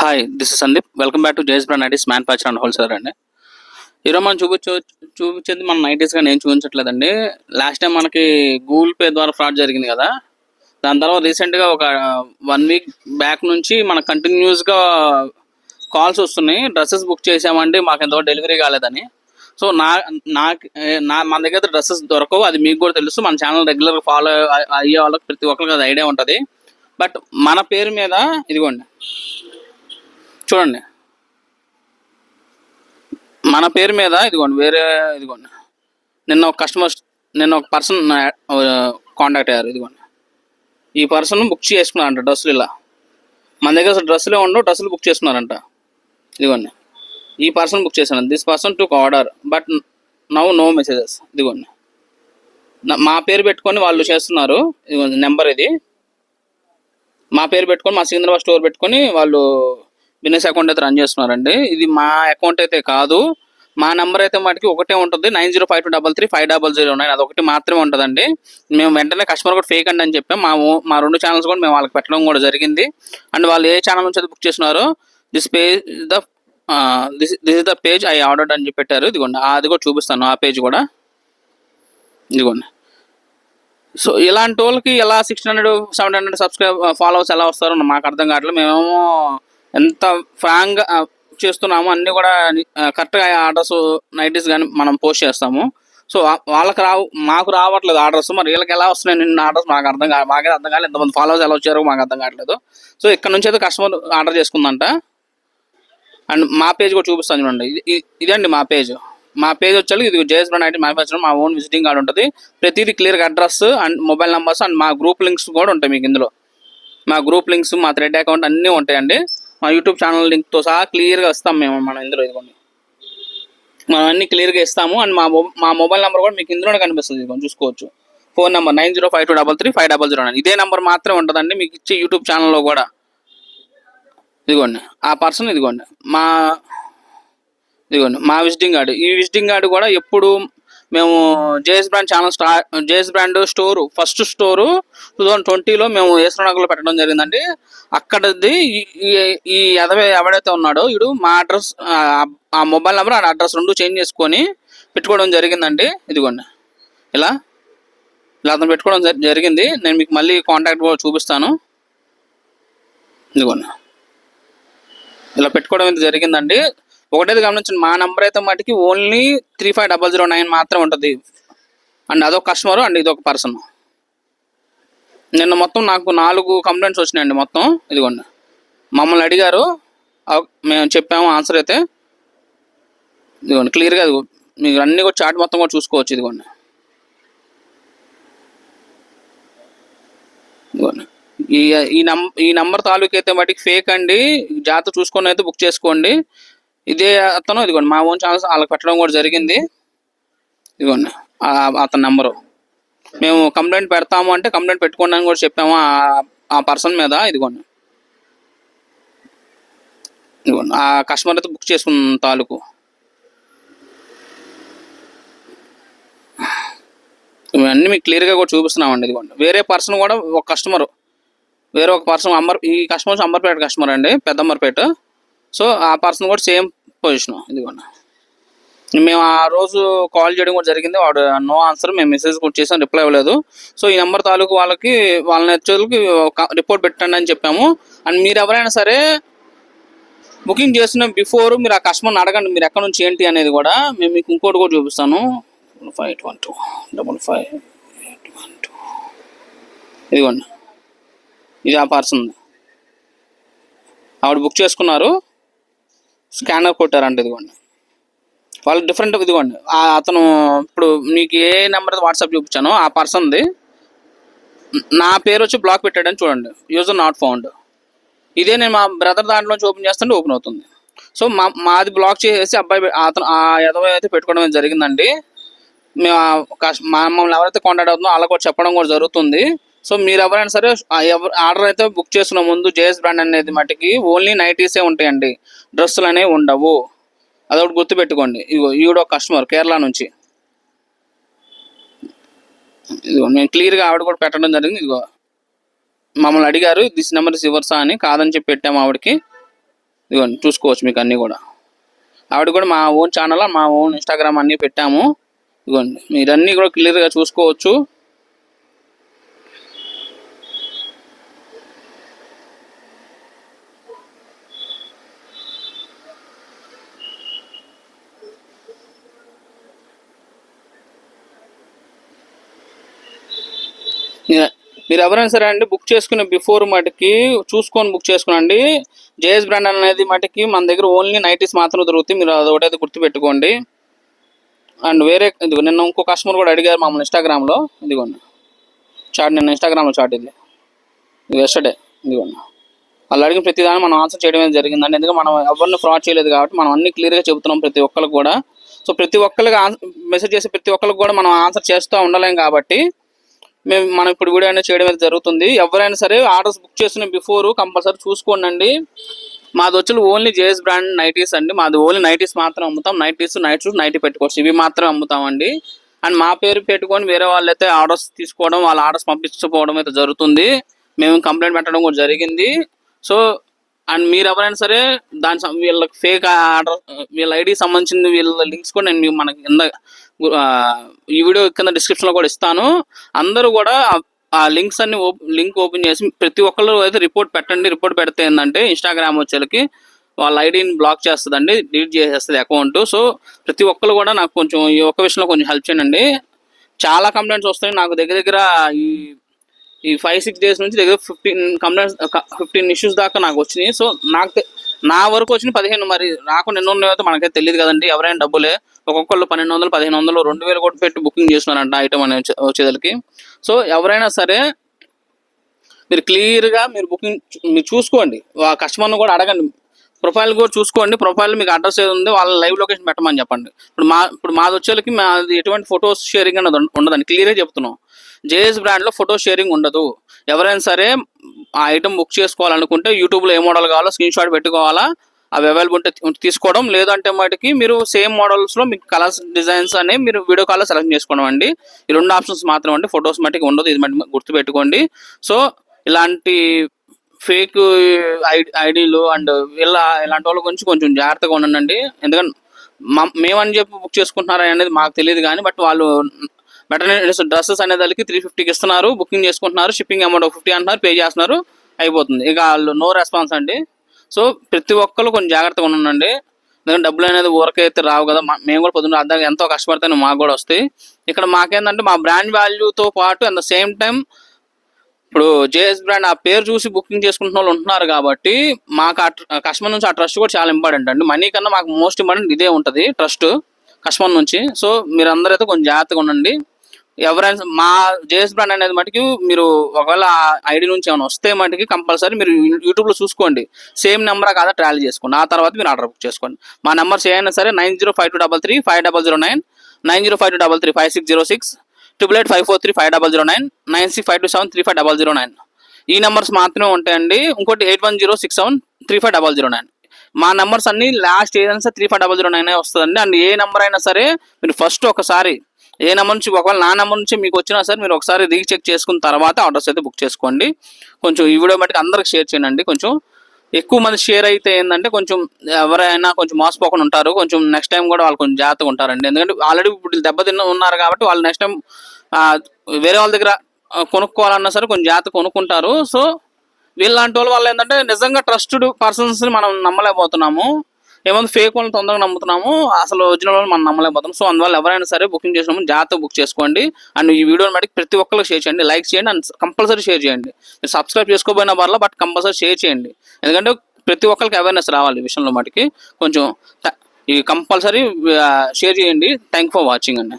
Hi, this is Sandeep. Welcome back to JS brand nighties manufacture and wholesaler అండి. ఈరోజు మనం చూపించేది మన నైటీస్గా నేను చూపించట్లేదండి. లాస్ట్ టైం మనకి గూగుల్ పే ద్వారా ఫ్రాడ్ జరిగింది కదా. దాని తర్వాత రీసెంట్గా ఒక 1 వీక్ బ్యాక్ నుంచి మనకు కంటిన్యూస్గా కాల్స్ వస్తున్నాయి. డ్రెస్సెస్ బుక్ చేసామండి, మాకు ఎంతవరకు డెలివరీ కాలేదని. సో మన దగ్గర డ్రెస్సెస్ దొరకవు, అది మీకు కూడా తెలుసు. మన ఛానల్ రెగ్యులర్గా ఫాలో అయ్యే వాళ్ళకి ప్రతి ఒక్కరికి అది ఐడియా ఉంటుంది. బట్ మన పేరు మీద ఇదిగోండి చూడండి, మన పేరు మీద ఇదిగోండి ఇదిగోండి నిన్న ఒక పర్సన్ కాంటాక్ట్ అయ్యారు. ఇదిగోండి, ఈ పర్సన్ బుక్ చేసుకున్నారంట డ్రెస్సులు. ఇలా మన దగ్గర అసలు డ్రెస్సులే ఉండవు, డ్రెస్సులు బుక్ చేసుకున్నారంట. ఇదిగోండి, ఈ పర్సన్ బుక్ చేశాను. This person took order but no messages. ఇదిగోండి, మా పేరు పెట్టుకొని వాళ్ళు చేస్తున్నారు. ఇదిగోండి నెంబర్, ఇది మా పేరు పెట్టుకొని, మా సికింద్రాబాద్ స్టోర్ పెట్టుకొని వాళ్ళు బిజినెస్ అకౌంట్ అయితే రన్ చేస్తున్నారండి. ఇది మా అకౌంట్ అయితే కాదు. మా నెంబర్ అయితే వాటికి ఒకటే ఉంటుంది, 9052335009. అదొకటి మాత్రమే ఉంటుందండి. మేము వెంటనే కస్టమర్ కూడా ఫేక్ అండి అని చెప్పాం. మా 2 ఛానల్స్ కూడా మేము వాళ్ళకి పెట్టడం కూడా జరిగింది. అండ్ వాళ్ళు ఏ ఛానల్ నుంచి అయితే బుక్ చేస్తున్నారో this is the page I ordered అని చెప్పి పెట్టారు. ఇదిగోండి, అది కూడా చూపిస్తాను, ఆ పేజ్ కూడా. ఇదిగోండి. సో ఇలాంటి వాళ్ళకి ఎలా 600-700 ఫాలోవర్స్ ఎలా వస్తారో మాకు అర్థం కావట్లేదు. మేమేమో ఎంత ఫ్రాంక్గా చేస్తున్నాము, అన్నీ కూడా కరెక్ట్గా ఆర్డర్స్ నైటీస్ కానీ మనం పోస్ట్ చేస్తాము. సో వాళ్ళకి మాకు రావట్లేదు ఆర్డర్స్. మరి వీళ్ళకి ఎలా వస్తున్నాయి నిన్న ఆర్డర్స్ మాకే అర్థం కాలేదు. ఎంతమంది ఫాలోవర్స్ ఎలా వచ్చారో మాకు అర్థం కావట్లేదు. సో ఇక్కడ నుంచి అయితే కస్టమర్ ఆర్డర్ చేసుకుందంట. అండ్ మా పేజ్ కూడా చూపిస్తాను చూడండి. ఇదండి మా పేజ్. మా పేజ్ వచ్చేది ఇది జేఎస్ బ్రాండ్ నైటీ మ్యానుఫ్యాక్చర్. మా ఓన్ విజిటింగ్ కార్డ్ ఉంటుంది. ప్రతిదీ క్లియర్గా address and mobile numbers and మా గ్రూప్ లింక్స్ కూడా ఉంటాయి మీకు ఇందులో. మా గ్రూప్ లింక్స్, మా థ్రెడ్ అకౌంట్ అన్నీ ఉంటాయండి. మా యూట్యూబ్ ఛానల్ లింక్తో సహా క్లియర్గా ఇస్తాం మనం ఇందులో. ఇదిగోండి, మనం అన్నీ క్లియర్గా ఇస్తాము. అండ్ మా మొబైల్ నెంబర్ కూడా మీకు ఇందులోనే కనిపిస్తుంది. ఇదిగోండి, చూసుకోవచ్చు. Phone number 9052335009. ఇదే నెంబర్ మాత్రమే ఉంటుందండి మీకు ఇచ్చే యూట్యూబ్ ఛానల్లో కూడా. ఇదిగోండి, ఆ పర్సన్ ఇదిగోండి మా విజిటింగ్ కార్డు. ఈ విజిటింగ్ కార్డు కూడా ఎప్పుడు మేము JS brand store, first store 2020లో మేము ఏసనగర్లో పెట్టడం జరిగిందండి. అక్కడది ఈ ఎవడైతే ఉన్నాడో వీడు మా అడ్రస్, ఆ మొబైల్ నెంబర్, ఆ అడ్రస్ 2 చేంజ్ చేసుకొని పెట్టుకోవడం జరిగిందండి. ఇదిగోండి, ఇలా అతను పెట్టుకోవడం జరిగింది. నేను మీకు మళ్ళీ కాంటాక్ట్ కూడా చూపిస్తాను. ఇదిగోండి, ఇలా పెట్టుకోవడం అయితే జరిగిందండి. ఒకటేది గమనించండి, మా నెంబర్ అయితే మటుకి ఓన్లీ 35009 మాత్రం ఉంటుంది. అండ్ అదొక కస్టమరు అండ్ ఇదొక పర్సన్. నిన్న మొత్తం నాకు 4 కంప్లైంట్స్ వచ్చినాయండి మొత్తం. ఇదిగోండి, మమ్మల్ని అడిగారు, మేము చెప్పాము ఆన్సర్ అయితే. ఇదిగోండి క్లియర్గా, మీరు అన్నీ కూడా చాట్ మొత్తం కూడా చూసుకోవచ్చు. ఇదిగోండి, ఈ నంబర్ తాలూకు అయితే వాటికి ఫేక్ అండి. జాగ్రత్త చూసుకొని అయితే బుక్ చేసుకోండి. ఇదే అతను, ఇదిగోండి మా ఓన్ ఛానల్స్ వాళ్ళకి పెట్టడం కూడా జరిగింది. ఇదిగోండి అతని నెంబరు. మేము కంప్లైంట్ పెడతాము అంటే కంప్లైంట్ పెట్టుకోండి అని కూడా చెప్పాము ఆ పర్సన్ మీద. ఇదిగోండి ఆ కస్టమర్ అయితే బుక్ చేసుకున్న తాలూకు. ఇవన్నీ మీకు క్లియర్గా కూడా చూపిస్తున్నామండి. ఇదిగోండి, వేరే పర్సన్ కూడా ఒక కస్టమరు, వేరే ఒక పర్సన్ ఈ కస్టమర్ అంబర్పేట కస్టమర్ అండి, పెద్ద అంబర్పేట. సో ఆ పర్సన్ కూడా సేమ్ పొజిషన్. ఇదిగోండి, మేము ఆ రోజు కాల్ చేయడం కూడా జరిగింది. వాడు నో ఆన్సర్. మేము మెసేజ్ కూడా చేసాం, రిప్లై ఇవ్వలేదు. సో ఈ నెంబర్ తాలూకు వాళ్ళకి రిపోర్ట్ పెట్టండి అని చెప్పాము. అండ్ మీరు ఎవరైనా సరే బుకింగ్ చేసిన బిఫోర్ మీరు ఆ కస్టమర్ని అడగండి, మీరు ఎక్కడ నుంచి ఏంటి అనేది కూడా. మేము మీకు ఇంకోటి కూడా చూపిస్తాను. 5812555812. ఇదిగోండి, ఇది ఆ పర్సన్. ఆవిడ బుక్ చేసుకున్నారు, స్కానర్ కొట్టారంట. ఇదిగోండి, వాళ్ళు డిఫరెంట్. ఇదిగోండి అతను ఇప్పుడు మీకు ఏ నెంబర్ వాట్సాప్ చూపించానో ఆ పర్సన్ది నా పేరు వచ్చి బ్లాక్ పెట్టాడని చూడండి, యూజర్ నాట్ ఫౌండ్. ఇదే నేను మా బ్రదర్ దాంట్లోంచి ఓపెన్ చేస్తుంటే ఓపెన్ అవుతుంది. సో మాది బ్లాక్ చేసేసి అతను ఆ ఎదవ అయితే పెట్టుకోవడం జరిగిందండి. మేము మమ్మల్ని ఎవరైతే కాంటాక్ట్ అవుతుందో వాళ్ళకి కూడా చెప్పడం కూడా జరుగుతుంది. సో మీరు ఎవరైనా సరే ఆర్డర్ అయితే బుక్ చేసుకున్న ముందు జేఎస్ బ్రాండ్ అనేది మటుకి ఓన్లీ నైటీసే ఉంటాయండి, డ్రెస్సులు అనేవి ఉండవు. అదొకటి గుర్తుపెట్టుకోండి. ఈవిడ ఒక కస్టమర్ కేరళ నుంచి. ఇదిగో నేను క్లియర్గా ఆవిడ కూడా పెట్టడం జరిగింది. ఇదిగో మమ్మల్ని అడిగారు దిస్ నెంబర్ ఇస్ యువర్సా అని. కాదని చెప్పి పెట్టాము ఆవిడకి. ఇదిగోండి చూసుకోవచ్చు మీకు అన్నీ కూడా. ఆవిడ కూడా మా ఓన్ ఛానల్, మా ఓన్ ఇన్స్టాగ్రామ్ అన్నీ పెట్టాము. ఇదిగోండి మీరన్నీ కూడా క్లియర్గా చూసుకోవచ్చు. మీరు ఎవరైనా సరే అండి బుక్ చేసుకునే బిఫోర్ మటుకి చూసుకొని బుక్ చేసుకోనండి. జేఎస్ బ్రాండ్ అనేది మటుకి మన దగ్గర ఓన్లీ నైటీస్ మాత్రం దొరుకుతాయి. మీరు అదొకటైతే గుర్తుపెట్టుకోండి. అండ్ వేరే ఇదిగో నిన్న ఇంకో కస్టమర్ కూడా అడిగారు మమ్మల్ని ఇన్స్టాగ్రామ్లో. ఇదిగోండి చాట్, నిన్న ఇన్స్టాగ్రామ్లో చాట్ ఇది ఎస్టర్డే. ఇదిగోండి వాళ్ళు అడిగిన ప్రతిదాన్ని మనం ఆన్సర్ చేయడమే జరిగిందండి. ఎందుకంటే మనం ఎవరిని ఫ్రాడ్ చేయలేదు కాబట్టి మనం అన్ని క్లియర్గా చెబుతున్నాం ప్రతి ఒక్కరికి కూడా. సో ప్రతి ఒక్కరికి మెసేజ్ చేసి ప్రతి ఒక్కరికి కూడా మనం ఆన్సర్ చేస్తూ ఉండలేం కాబట్టి మనం ఇప్పుడు వీడియో అనేది చేయడం అయితే జరుగుతుంది. ఎవరైనా సరే ఆర్డర్స్ బుక్ చేసిన బిఫోర్ కంపల్సరీ చూసుకోండి. మాది వచ్చి ఓన్లీ జేఎస్ బ్రాండ్ నైటీస్ అండి. మాది ఓన్లీ నైటీస్ మాత్రం అమ్ముతాం. నైటీస్, నైట్ షూస్, నైటీ పెట్టుకోవచ్చు, ఇవి మాత్రం అమ్ముతామండి. అండ్ మా పేరు పెట్టుకొని వేరే వాళ్ళు అయితే ఆర్డర్స్ తీసుకోవడం, వాళ్ళ ఆర్డర్స్ పంపించకపోవడం అయితే జరుగుతుంది. మేము కంప్లైంట్ పెట్టడం కూడా జరిగింది. సో అండ్ మీరు ఎవరైనా సరే వీళ్ళకి ఫేక్ ఆర్డర్, వీళ్ళ ఐడి సంబంధించిన వీళ్ళ లింక్స్ కూడా నేను మనకి కింద ఈ వీడియో కింద డిస్క్రిప్షన్లో కూడా ఇస్తాను. అందరూ కూడా ఆ లింక్స్ అన్ని లింక్ ఓపెన్ చేసి ప్రతి ఒక్కళ్ళు అయితే రిపోర్ట్ పెట్టండి. రిపోర్ట్ పెడితే ఏంటంటే ఇన్స్టాగ్రామ్ వచ్చేకి వాళ్ళ ఐడిని బ్లాక్ చేస్తుందండి, డిలీట్ చేసేస్తుంది అకౌంట్. సో ప్రతి ఒక్కరు కూడా నాకు కొంచెం ఈ ఒక్క విషయంలో కొంచెం హెల్ప్ చేయండి. చాలా కంప్లైంట్స్ వస్తాయి నాకు దగ్గర ఈ 5-6 days నుంచి దగ్గర 15 కంప్లైంట్స్, 15 ఇష్యూస్ దాకా నాకు వచ్చినాయి. సో నా వరకు వచ్చిన 15, మరి రాకుండా ఎన్నో ఉన్నాయో మనకైతే తెలియదు కదండి. ఎవరైనా డబ్బులే ఒక్కొక్కళ్ళు 1200, 1500, 2000 కూడా పెట్టి బుకింగ్ చేస్తున్నారంట ఐటమ్ అనే వచ్చేదానికి. సో ఎవరైనా సరే మీరు క్లియర్గా మీరు బుకింగ్ మీరు చూసుకోండి. ఆ కస్టమర్ని కూడా అడగండి, ప్రొఫైల్ కూడా చూసుకోండి. ప్రొఫైల్ మీకు అడ్రస్ ఏది ఉంది వాళ్ళ లైవ్ లొకేషన్ పెట్టమని చెప్పండి. ఇప్పుడు మాది వచ్చేకి మాది ఎటువంటి ఫొటోస్ షేరింగ్ అనేది ఉండదండి. క్లియర్గా చెప్తున్నాం, జేఎస్ బ్రాండ్లో ఫోటో షేరింగ్ ఉండదు. ఎవరైనా సరే ఆ ఐటమ్ బుక్ చేసుకోవాలనుకుంటే యూట్యూబ్లో ఏ మోడల్ కావాలో స్క్రీన్ షాట్ పెట్టుకోవాలా, అవి అవైలబుల్ ఉంటే తీసుకోవడం, లేదంటే మటుకి మీరు సేమ్ మోడల్స్లో మీకు కలర్స్, డిజైన్స్ అనేవి మీరు వీడియో కాల్లో సెలెక్ట్ చేసుకోవడం అండి. ఈ 2 ఆప్షన్స్ మాత్రం అండి. ఫొటోస్ మటుకి ఉండదు, ఇది మటుకు గుర్తుపెట్టుకోండి. సో ఇలాంటి ఫేక్ ఐడీలు అండ్ ఇలాంటి వాళ్ళ గురించి కొంచెం జాగ్రత్తగా ఉండండి. ఎందుకంటే మేమని చెప్పి బుక్ చేసుకుంటున్నారా అనేది మాకు తెలియదు కానీ, బట్ వాళ్ళు వెటర్నరీ డ్రెస్సెస్ అనే దానికి 350కి ఇస్తున్నారు, బుకింగ్ చేసుకుంటున్నారు, షిప్పింగ్ అమౌంట్ 50 అంటున్నారు, పే చేస్తున్నారు, అయిపోతుంది. ఇక వాళ్ళు నో రెస్పాన్స్ అండి. సో ప్రతి ఒక్కరు కొంచెం జాగ్రత్తగా ఉండండి. ఎందుకంటే డబ్బులు అనేది ఊరకైతే రావు కదా. మేము కూడా పొద్దున్న అర్థం ఎంతో కష్టపడితేనే మాకు కూడా వస్తాయి. ఇక్కడ మాకేంటంటే మా బ్రాండ్ వాల్యూతో పాటు అట్ ద సేమ్ టైం ఇప్పుడు జేఎస్ బ్రాండ్ ఆ పేరు చూసి బుకింగ్ చేసుకుంటున్న వాళ్ళు ఉంటున్నారు కాబట్టి మాకు కస్టమర్ నుంచి ఆ ట్రస్ట్ కూడా చాలా ఇంపార్టెంట్ అండి. మనీ కన్నా మాకు మోస్ట్ ఇంపార్టెంట్ ఇదే ఉంటుంది, ట్రస్ట్ కస్టమర్ నుంచి. సో మీరు అందరూ అయితే కొంచెం జాగ్రత్తగా ఉండండి. ఎవరైనా మా జేఎస్ బ్రాండ్ అనేది మటుకు మీరు ఒకవేళ ఐడి నుంచి ఏమైనా వస్తే మటుకి కంపల్సరీ మీరు యూట్యూబ్లో చూసుకోండి, సేమ్ నెంబరా కాదా ట్రావెల్ చేసుకోండి. ఆ తర్వాత మీరు ఆర్డర్ బుక్ చేసుకోండి. మా నెంబర్స్ ఏమైనా సరే 9052335009, 9052335606, 8885435009, 9652735009. ఈ నెంబర్స్ మాత్రమే ఉంటాయండి. ఇంకోటి 8106735009. మా నెంబర్స్ అన్ని లాస్ట్ ఏదైనా సరే 35009 వస్తుందండి. అండ్ ఏ నెంబర్ అయినా సరే మీరు ఫస్ట్ ఒకసారి ఏ నెంబర్ నుంచి, ఒకవేళ నా నెంబర్ నుంచి మీకు వచ్చినా సరే మీరు ఒకసారి రీచెక్ చేసుకున్న తర్వాత ఆర్డర్స్ అయితే బుక్ చేసుకోండి. కొంచెం ఈ వీడియో మటుకు అందరికి షేర్ చేయండి. కొంచెం ఎక్కువ మంది షేర్ అయితే ఏంటంటే కొంచెం ఎవరైనా కొంచెం మోసపోకుండా ఉంటారు. కొంచెం నెక్స్ట్ టైం కూడా వాళ్ళు కొంచెం జాగ్రత్తగా ఉంటారండి. ఎందుకంటే ఆల్రెడీ ఇప్పుడు దెబ్బతిన్న ఉన్నారు కాబట్టి వాళ్ళు నెక్స్ట్ టైం వేరే వాళ్ళ దగ్గర కొనుక్కోవాలన్నా సరే కొంచెం జాగ్రత్త కొనుక్కుంటారు. సో వీళ్ళంటి వాళ్ళు ఏంటంటే నిజంగా ట్రస్టెడ్ పర్సన్స్ని మనం నమ్మలేకపోతున్నాము. ఏమైనా ఫేక్ వాళ్ళని తొందరగా నమ్ముతున్నాము, అసలు ఒరిజినల్ వాళ్ళు మనం నమ్మలేకపోతున్నాం. సో అందువల్ల ఎవరైనా సరే బుకింగ్ చేసినప్పుడు జాగ్రత్తగా బుక్ చేసుకోండి. అండ్ ఈ వీడియోని బట్టి ప్రతి ఒక్కరికి షేర్ చేయండి, లైక్ చేయండి, అండ్ కంపల్సరీ షేర్ చేయండి. మీరు సబ్స్క్రైబ్ చేసుకోబోయిన వాళ్ళ బట్ కంపల్సరీ షేర్ చేయండి. ఎందుకంటే ప్రతి ఒక్కరికి అవేర్నెస్ రావాలి ఈ విషయంలో మటుకి. కొంచెం ఈ కంపల్సరీ షేర్ చేయండి. థ్యాంక్ ఫర్ వాచింగ్ అండి.